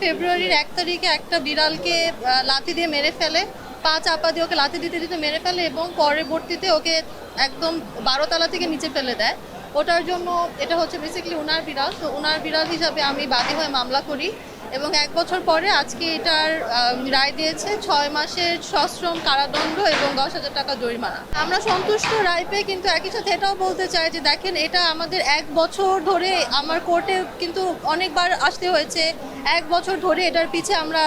ফেব্রুয়ারির 1 তারিখে একটা বিড়ালকে লাথি দিয়ে মেরে ফেলে, পা চাপা দিয়ে ওকে লাথি দিতে দিতে মেরে ফেলে এবং পরবর্তীতে ওকে একদম 12 তলা থেকে নিচে ফেলে দেয়। ওটার জন্য এটা হচ্ছে বেসিক্যালি ওনার বিড়াল, তো ওনার বিড়াল হিসাবে আমি বাদী হয়ে মামলা করি এবং 1 বছর পরে আজকে এটার রায় দিয়েছে 6 মাসের সশ্রম কারাদণ্ড এবং 10,000 টাকা জরিমানা। আমরা সন্তুষ্ট রায় পেয়ে, কিন্তু একই সাথে এটাও বলতে চাই যে দেখেন, এটা আমাদের 1 বছর ধরে আমার কোর্টে কিন্তু অনেকবার আসতে হয়েছে। 1 বছর ধরে এটার পিছে আমরা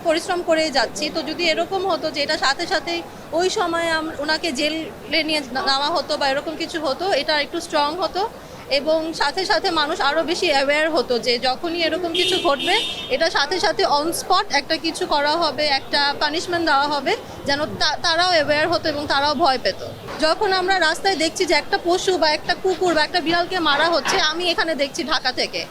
পরিশ্রম করে যাচ্ছি। তো যদি এরকম হতো যে এটা সাথে সাথেই ওই সময় ওনাকে জেলে নিয়ে নেওয়া হতো বা এরকম কিছু হতো, এটা একটু স্ট্রং হতো এবং সাথে সাথে মানুষ আরও বেশি অ্যাওয়্যার হতো যে যখনই এরকম কিছু ঘটবে এটা সাথে সাথে অন স্পট একটা কিছু করা হবে, একটা পানিশমেন্ট দেওয়া হবে, যেন তারাও অ্যাওয়্যার হতো এবং তারাও ভয় পেত। যখন আমরা রাস্তায় দেখছি যে একটা পশু বা একটা কুকুর বা একটা বিড়ালকে মারা হচ্ছে, আমি এখানে দেখছি ঢাকা থেকে,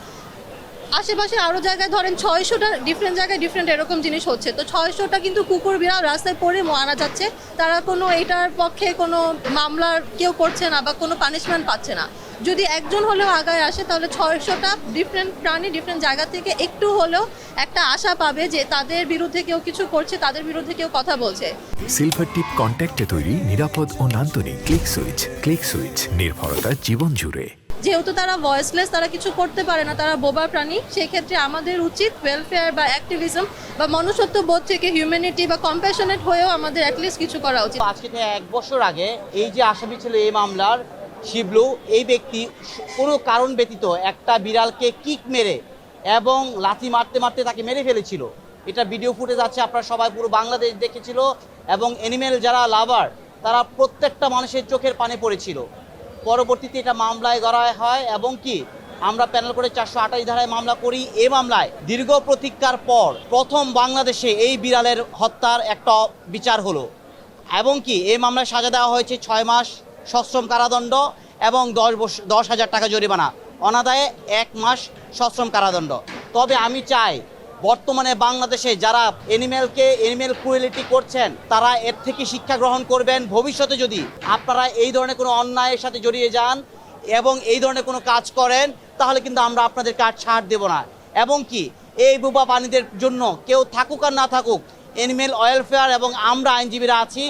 আশেপাশে আরও জায়গায় ধরেন 600টা ডিফারেন্ট জায়গায় ডিফারেন্ট এরকম জিনিস হচ্ছে, তো 600টা কিন্তু কুকুর বিড়াল রাস্তায় পড়ে মারা যাচ্ছে, তারা কোনো এটার পক্ষে কোনো মামলার কেউ করছে না বা কোনো পানিশমেন্ট পাচ্ছে না। যদি একজন হলেও আগায় আসে তাহলে 600টা ডিফারেন্ট প্রাণী ডিফারেন্ট জায়গা থেকে একটু হলেও একটা আশা পাবে যে তাদের বিরুদ্ধে কেউ কিছু করছে, তাদের বিরুদ্ধে কেউ কথা বলছে। সিলভার টিপ কন্ট্যাক্টে তৈরি নিরাপদ ও নান্দনিক ক্লিক সুইচ নির্ভরতা জীবন জুড়ে। যেহেতু তারা ভয়েসলেস, তারা কিছু করতে পারে না, তারা বোবা প্রাণী, সেই ক্ষেত্রে আমাদের উচিত ওয়েলফেয়ার বা অ্যাক্টিভিজম বা মনুষ্যত্ব বোধ থেকে হিউম্যানিটি বা কম্প্যাশনেট হয়েও আমাদের অ্যাটলিস্ট কিছু করা উচিত। আজকে থেকে 1 বছর আগে এই যে আসামি ছিল এই মামলার শিবলু, এই ব্যক্তি কোনো কারণ ব্যতীত একটা বিড়ালকে কিক মেরে এবং লাথি মারতে মারতে তাকে মেরে ফেলেছিল। এটা ভিডিও ফুটেজ আছে, আপনারা সবাই পুরো বাংলাদেশ দেখেছিল এবং অ্যানিমেল যারা লাভার তারা প্রত্যেকটা মানুষের চোখের পানে পড়েছিল। পরবর্তীতে এটা মামলায় করা হয় এবং কি আমরা প্যানেল করে 428 ধারায় মামলা করি। এই মামলায় দীর্ঘ প্রতীক্ষার পর প্রথম বাংলাদেশে এই বিড়ালের হত্যার একটা বিচার হলো এবং কি এই মামলায় সাজা দেওয়া হয়েছে 6 মাস সশ্রম কারাদণ্ড এবং 10,000 টাকা জরিমানা, অনাদায়ে 1 মাস সশ্রম কারাদণ্ড। তবে আমি চাই বর্তমানে বাংলাদেশে যারা এনিম্যাল ক্রুয়েলিটি করছেন তারা এর থেকে শিক্ষা গ্রহণ করবেন। ভবিষ্যতে যদি আপনারা এই ধরনের কোনো অন্যায়ের সাথে জড়িয়ে যান এবং এই ধরনের কোনো কাজ করেন তাহলে কিন্তু আমরা আপনাদের কাজ ছাড় দেব না এবং কি এই বোবা প্রাণীদের জন্য কেউ থাকুক আর না থাকুক, অ্যানিমেল ওয়েলফেয়ার এবং আমরা আইনজীবীরা আছি।